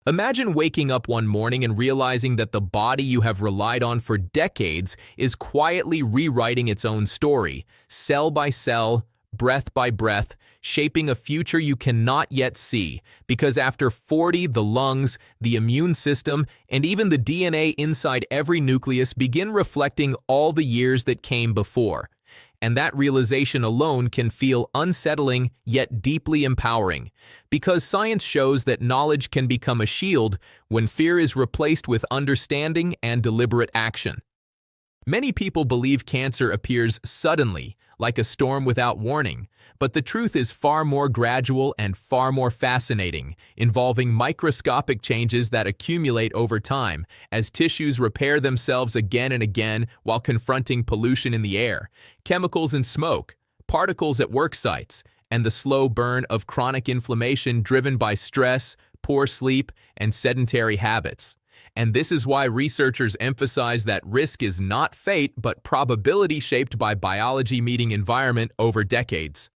Imagine waking up one morning and realizing that the body you have relied on for decades is quietly rewriting its own story, cell by cell, breath by breath, shaping a future you cannot yet see, because after 40, the lungs, the immune system, and even the DNA inside every nucleus begin reflecting all the years that came before. And that realization alone can feel unsettling yet deeply empowering, because science shows that knowledge can become a shield when fear is replaced with understanding and deliberate action. Many people believe cancer appears suddenly, like a storm without warning, but the truth is far more gradual and far more fascinating, involving microscopic changes that accumulate over time as tissues repair themselves again and again while confronting pollution in the air, chemicals in smoke, particles at work sites, and the slow burn of chronic inflammation driven by stress, poor sleep, and sedentary habits. And this is why researchers emphasize that risk is not fate but probability shaped by biology meeting environment over decades.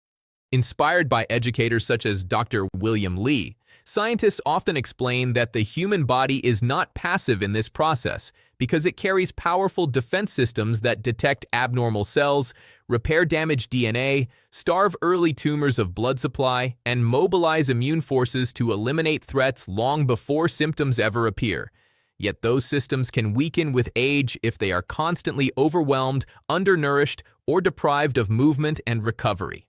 Inspired by educators such as Dr. William Li, scientists often explain that the human body is not passive in this process because it carries powerful defense systems that detect abnormal cells, repair damaged DNA, starve early tumors of blood supply, and mobilize immune forces to eliminate threats long before symptoms ever appear. Yet those systems can weaken with age if they are constantly overwhelmed, undernourished, or deprived of movement and recovery.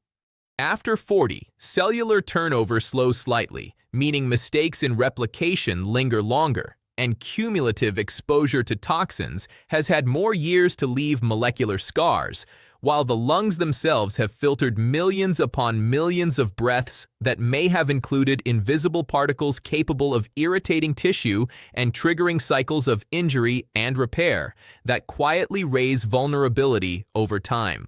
After 40, cellular turnover slows slightly, meaning mistakes in replication linger longer, and cumulative exposure to toxins has had more years to leave molecular scars, while the lungs themselves have filtered millions upon millions of breaths that may have included invisible particles capable of irritating tissue and triggering cycles of injury and repair that quietly raise vulnerability over time.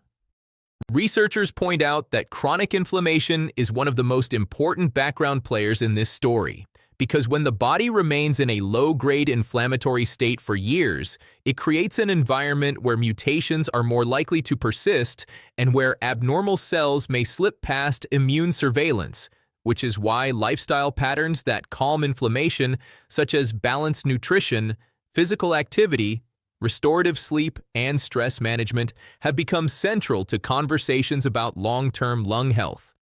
Researchers point out that chronic inflammation is one of the most important background players in this story, because when the body remains in a low-grade inflammatory state for years, it creates an environment where mutations are more likely to persist and where abnormal cells may slip past immune surveillance, which is why lifestyle patterns that calm inflammation, such as balanced nutrition, physical activity, restorative sleep, and stress management, have become central to conversations about long-term lung health.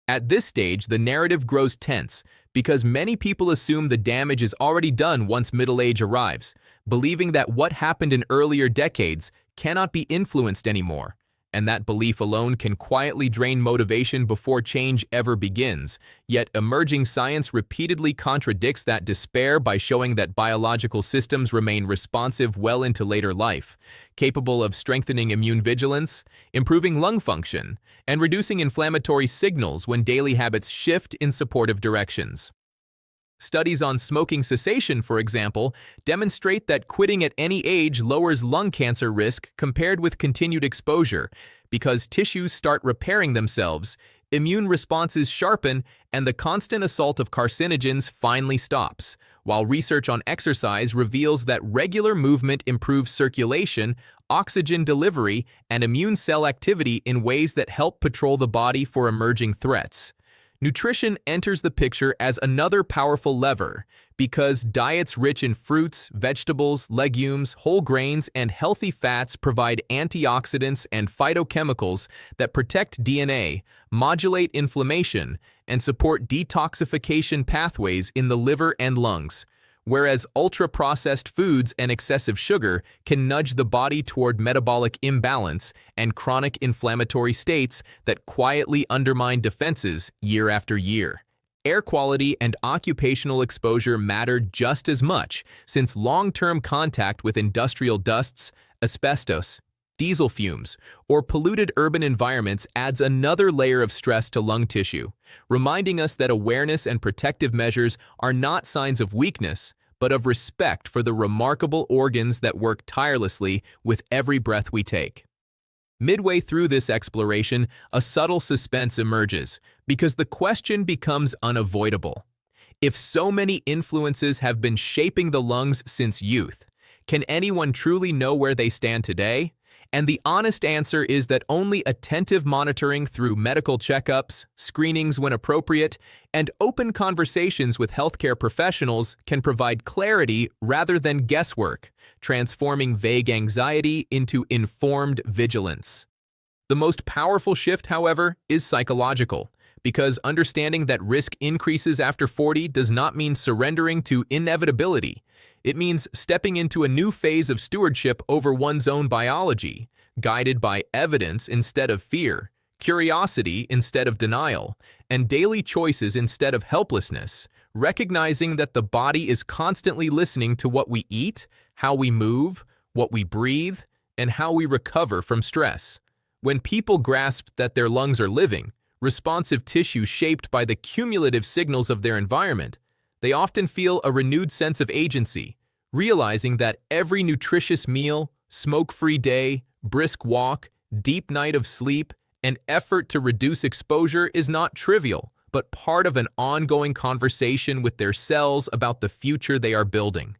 At this stage, the narrative grows tense because many people assume the damage is already done once middle age arrives, believing that what happened in earlier decades cannot be influenced anymore. And that belief alone can quietly drain motivation before change ever begins. Yet emerging science repeatedly contradicts that despair by showing that biological systems remain responsive well into later life, capable of strengthening immune vigilance, improving lung function, and reducing inflammatory signals when daily habits shift in supportive directions. Studies on smoking cessation, for example, demonstrate that quitting at any age lowers lung cancer risk compared with continued exposure because tissues start repairing themselves, immune responses sharpen, and the constant assault of carcinogens finally stops, while research on exercise reveals that regular movement improves circulation, oxygen delivery, and immune cell activity in ways that help patrol the body for emerging threats. Nutrition enters the picture as another powerful lever because diets rich in fruits, vegetables, legumes, whole grains, and healthy fats provide antioxidants and phytochemicals that protect DNA, modulate inflammation, and support detoxification pathways in the liver and lungs, whereas ultra-processed foods and excessive sugar can nudge the body toward metabolic imbalance and chronic inflammatory states that quietly undermine defenses year after year. Air quality and occupational exposure matter just as much, since long-term contact with industrial dusts, asbestos, diesel fumes, or polluted urban environments adds another layer of stress to lung tissue, reminding us that awareness and protective measures are not signs of weakness, but of respect for the remarkable organs that work tirelessly with every breath we take. Midway through this exploration, a subtle suspense emerges, because the question becomes unavoidable. If so many influences have been shaping the lungs since youth, can anyone truly know where they stand today? And the honest answer is that only attentive monitoring through medical checkups, screenings when appropriate, and open conversations with healthcare professionals can provide clarity rather than guesswork, transforming vague anxiety into informed vigilance. The most powerful shift, however, is psychological, because understanding that risk increases after 40 does not mean surrendering to inevitability. It means stepping into a new phase of stewardship over one's own biology, guided by evidence instead of fear, curiosity instead of denial, and daily choices instead of helplessness, recognizing that the body is constantly listening to what we eat, how we move, what we breathe, and how we recover from stress. When people grasp that their lungs are living, responsive tissue shaped by the cumulative signals of their environment, they often feel a renewed sense of agency, realizing that every nutritious meal, smoke-free day, brisk walk, deep night of sleep, and effort to reduce exposure is not trivial, but part of an ongoing conversation with their cells about the future they are building.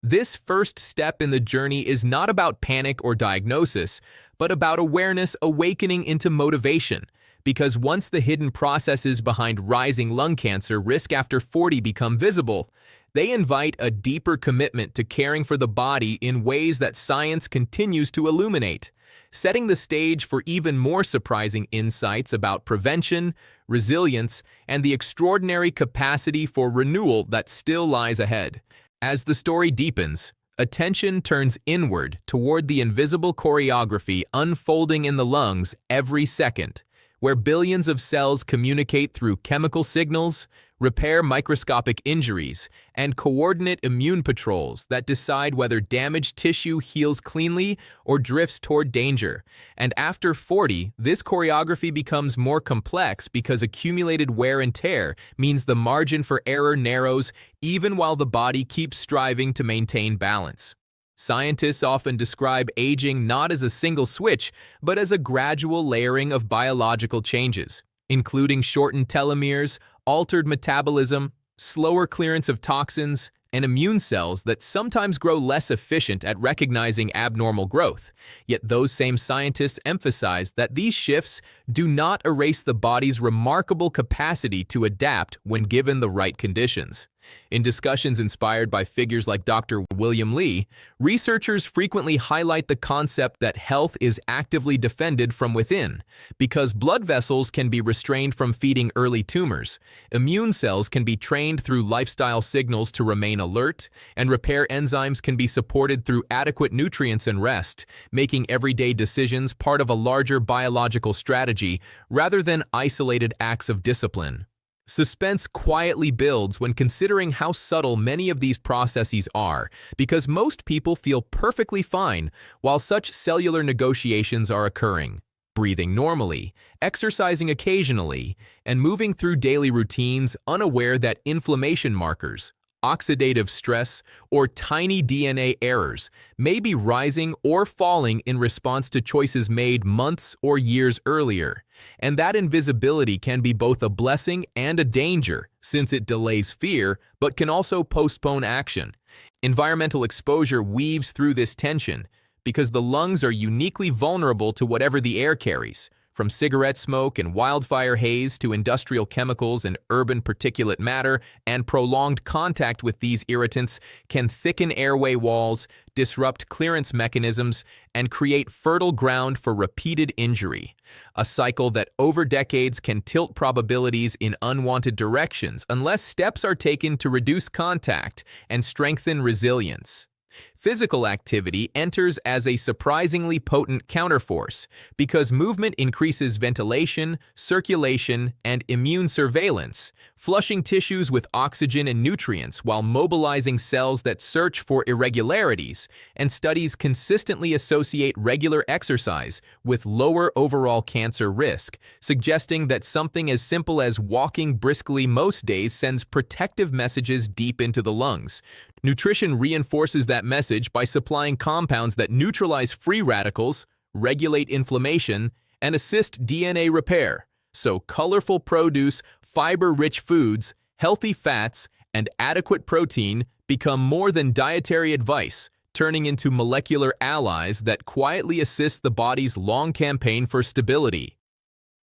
This first step in the journey is not about panic or diagnosis, but about awareness awakening into motivation, because once the hidden processes behind rising lung cancer risk after 40 become visible, they invite a deeper commitment to caring for the body in ways that science continues to illuminate, setting the stage for even more surprising insights about prevention, resilience, and the extraordinary capacity for renewal that still lies ahead. As the story deepens, attention turns inward toward the invisible choreography unfolding in the lungs every second, where billions of cells communicate through chemical signals, repair microscopic injuries, and coordinate immune patrols that decide whether damaged tissue heals cleanly or drifts toward danger. And after 40, this choreography becomes more complex because accumulated wear and tear means the margin for error narrows even while the body keeps striving to maintain balance. Scientists often describe aging not as a single switch, but as a gradual layering of biological changes, including shortened telomeres, altered metabolism, slower clearance of toxins, and immune cells that sometimes grow less efficient at recognizing abnormal growth. Yet those same scientists emphasize that these shifts do not erase the body's remarkable capacity to adapt when given the right conditions. In discussions inspired by figures like Dr. William Li, researchers frequently highlight the concept that health is actively defended from within. Because blood vessels can be restrained from feeding early tumors, immune cells can be trained through lifestyle signals to remain alert, and repair enzymes can be supported through adequate nutrients and rest, making everyday decisions part of a larger biological strategy rather than isolated acts of discipline. Suspense quietly builds when considering how subtle many of these processes are, because most people feel perfectly fine while such cellular negotiations are occurring. Breathing normally, exercising occasionally, and moving through daily routines unaware that inflammation markers, oxidative stress, or tiny DNA errors may be rising or falling in response to choices made months or years earlier. And that invisibility can be both a blessing and a danger, since it delays fear but can also postpone action. Environmental exposure weaves through this tension, because the lungs are uniquely vulnerable to whatever the air carries. From cigarette smoke and wildfire haze to industrial chemicals and urban particulate matter, and prolonged contact with these irritants can thicken airway walls, disrupt clearance mechanisms, and create fertile ground for repeated injury. A cycle that over decades can tilt probabilities in unwanted directions unless steps are taken to reduce contact and strengthen resilience. Physical activity enters as a surprisingly potent counterforce because movement increases ventilation, circulation, and immune surveillance, flushing tissues with oxygen and nutrients while mobilizing cells that search for irregularities, and studies consistently associate regular exercise with lower overall cancer risk, suggesting that something as simple as walking briskly most days sends protective messages deep into the lungs. Nutrition reinforces that message by supplying compounds that neutralize free radicals, regulate inflammation, and assist DNA repair. So colorful produce, fiber-rich foods, healthy fats, and adequate protein become more than dietary advice. turning into molecular allies that quietly assist the body's long campaign for stability.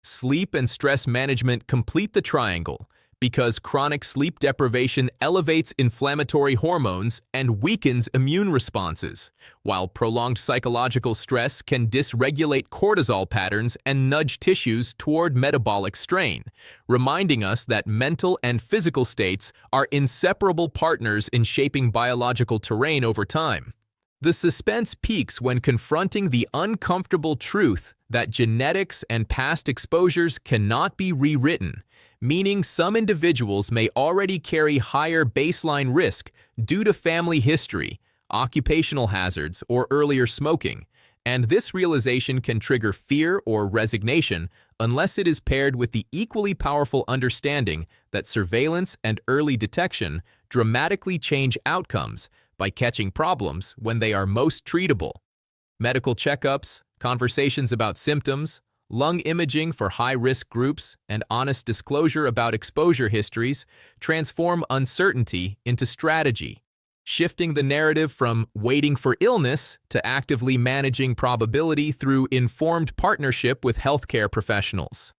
Sleep and stress management complete the triangle because chronic sleep deprivation elevates inflammatory hormones and weakens immune responses, while prolonged psychological stress can dysregulate cortisol patterns and nudge tissues toward metabolic strain, reminding us that mental and physical states are inseparable partners in shaping biological terrain over time. The suspense peaks when confronting the uncomfortable truth that genetics and past exposures cannot be rewritten, meaning some individuals may already carry higher baseline risk due to family history, occupational hazards, or earlier smoking, and this realization can trigger fear or resignation unless it is paired with the equally powerful understanding that surveillance and early detection dramatically change outcomes by catching problems when they are most treatable. Medical checkups, conversations about symptoms, lung imaging for high-risk groups, and honest disclosure about exposure histories transform uncertainty into strategy, shifting the narrative from waiting for illness to actively managing probability through informed partnership with healthcare professionals.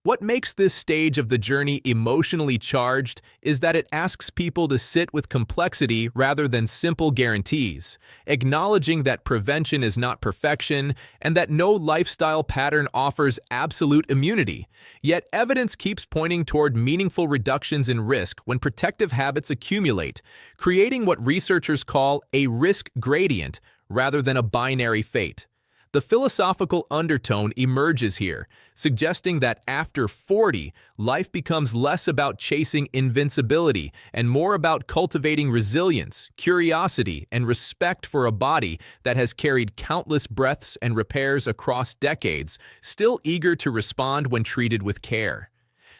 What makes this stage of the journey emotionally charged is that it asks people to sit with complexity rather than simple guarantees, acknowledging that prevention is not perfection and that no lifestyle pattern offers absolute immunity. Yet evidence keeps pointing toward meaningful reductions in risk when protective habits accumulate, creating what researchers call a risk gradient rather than a binary fate. The philosophical undertone emerges here, suggesting that after 40, life becomes less about chasing invincibility and more about cultivating resilience, curiosity, and respect for a body that has carried countless breaths and repairs across decades, still eager to respond when treated with care.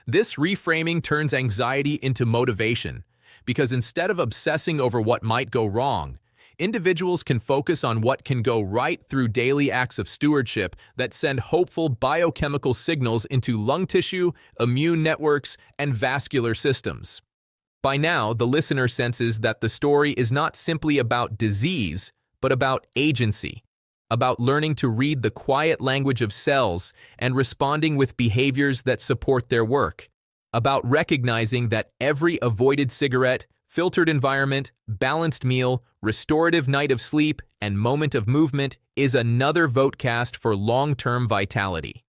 This reframing turns anxiety into motivation, because instead of obsessing over what might go wrong, individuals can focus on what can go right through daily acts of stewardship that send hopeful biochemical signals into lung tissue, immune networks, and vascular systems. By now, the listener senses that the story is not simply about disease, but about agency, about learning to read the quiet language of cells and responding with behaviors that support their work, about recognizing that every avoided cigarette, filtered environment, balanced meal, restorative night of sleep, and moment of movement is another vote cast for long-term vitality.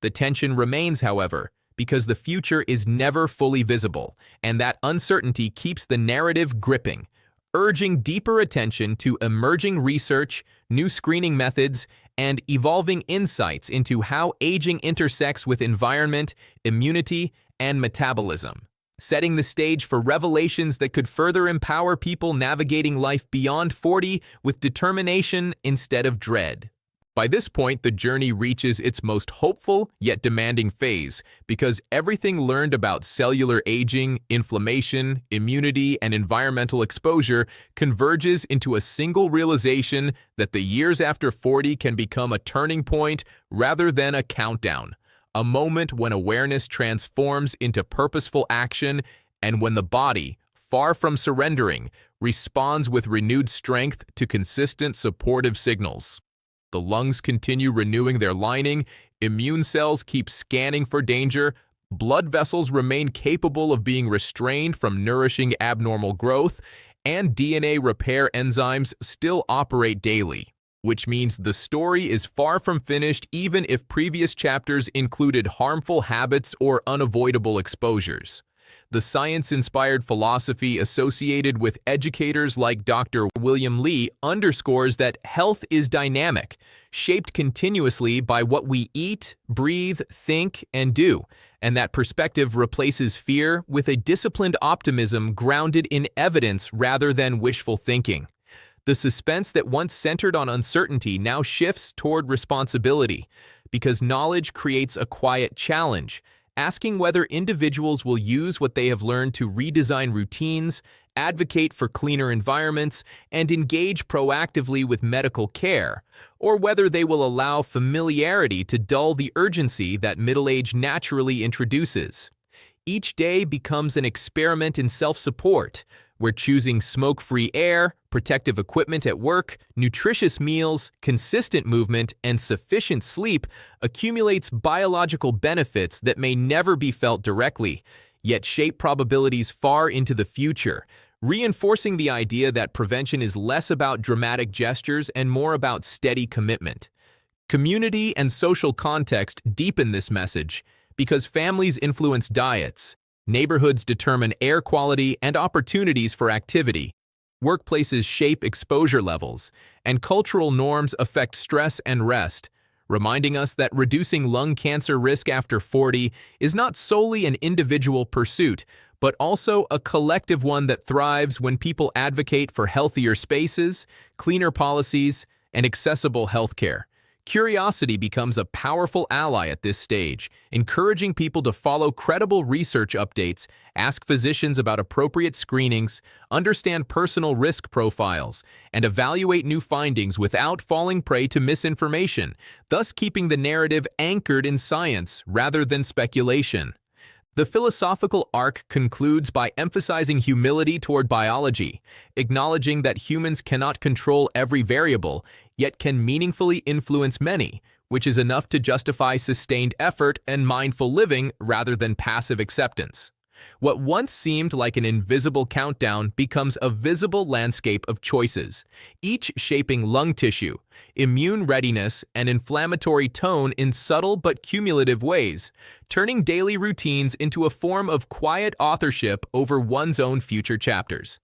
The tension remains, however, because the future is never fully visible, and that uncertainty keeps the narrative gripping, urging deeper attention to emerging research, new screening methods, and evolving insights into how aging intersects with environment, immunity, and metabolism, setting the stage for revelations that could further empower people navigating life beyond 40 with determination instead of dread. By this point, the journey reaches its most hopeful yet demanding phase, because everything learned about cellular aging, inflammation, immunity, and environmental exposure converges into a single realization that the years after 40 can become a turning point rather than a countdown. A moment when awareness transforms into purposeful action and when the body, far from surrendering, responds with renewed strength to consistent supportive signals. The lungs continue renewing their lining, immune cells keep scanning for danger, blood vessels remain capable of being restrained from nourishing abnormal growth, and DNA repair enzymes still operate daily, which means the story is far from finished even if previous chapters included harmful habits or unavoidable exposures. The science-inspired philosophy associated with educators like Dr. William Li underscores that health is dynamic, shaped continuously by what we eat, breathe, think, and do, and that perspective replaces fear with a disciplined optimism grounded in evidence rather than wishful thinking. The suspense that once centered on uncertainty now shifts toward responsibility, because knowledge creates a quiet challenge, asking whether individuals will use what they have learned to redesign routines, advocate for cleaner environments, and engage proactively with medical care, or whether they will allow familiarity to dull the urgency that middle age naturally introduces. Each day becomes an experiment in self-support, where choosing smoke-free air, protective equipment at work, nutritious meals, consistent movement, and sufficient sleep accumulates biological benefits that may never be felt directly, yet shape probabilities far into the future, reinforcing the idea that prevention is less about dramatic gestures and more about steady commitment. Community and social context deepen this message because families influence diets, neighborhoods determine air quality and opportunities for activity, workplaces shape exposure levels, and cultural norms affect stress and rest, reminding us that reducing lung cancer risk after 40 is not solely an individual pursuit, but also a collective one that thrives when people advocate for healthier spaces, cleaner policies, and accessible healthcare. Curiosity becomes a powerful ally at this stage, encouraging people to follow credible research updates, ask physicians about appropriate screenings, understand personal risk profiles, and evaluate new findings without falling prey to misinformation, thus keeping the narrative anchored in science rather than speculation. The philosophical arc concludes by emphasizing humility toward biology, acknowledging that humans cannot control every variable, yet can meaningfully influence many, which is enough to justify sustained effort and mindful living rather than passive acceptance. What once seemed like an invisible countdown becomes a visible landscape of choices, each shaping lung tissue, immune readiness, and inflammatory tone in subtle but cumulative ways, turning daily routines into a form of quiet authorship over one's own future chapters.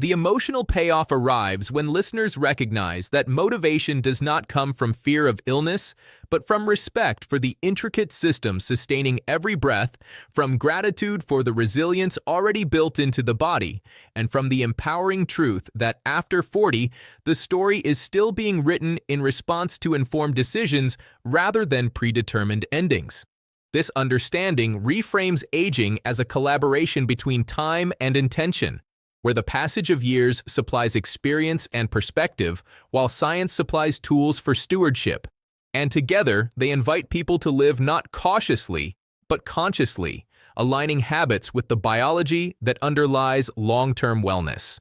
The emotional payoff arrives when listeners recognize that motivation does not come from fear of illness, but from respect for the intricate system sustaining every breath, from gratitude for the resilience already built into the body, and from the empowering truth that after 40, the story is still being written in response to informed decisions rather than predetermined endings. This understanding reframes aging as a collaboration between time and intention, where the passage of years supplies experience and perspective, while science supplies tools for stewardship. And together, they invite people to live not cautiously, but consciously, aligning habits with the biology that underlies long-term wellness.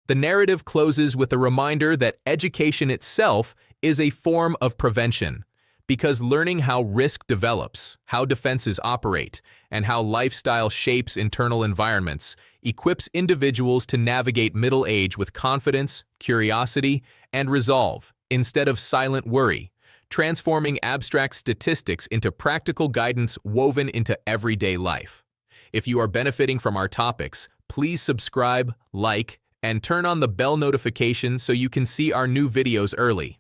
The narrative closes with a reminder that education itself is a form of prevention, because learning how risk develops, how defenses operate, and how lifestyle shapes internal environments equips individuals to navigate middle age with confidence, curiosity, and resolve, instead of silent worry, transforming abstract statistics into practical guidance woven into everyday life. If you are benefiting from our topics, please subscribe, like, and turn on the bell notification so you can see our new videos early.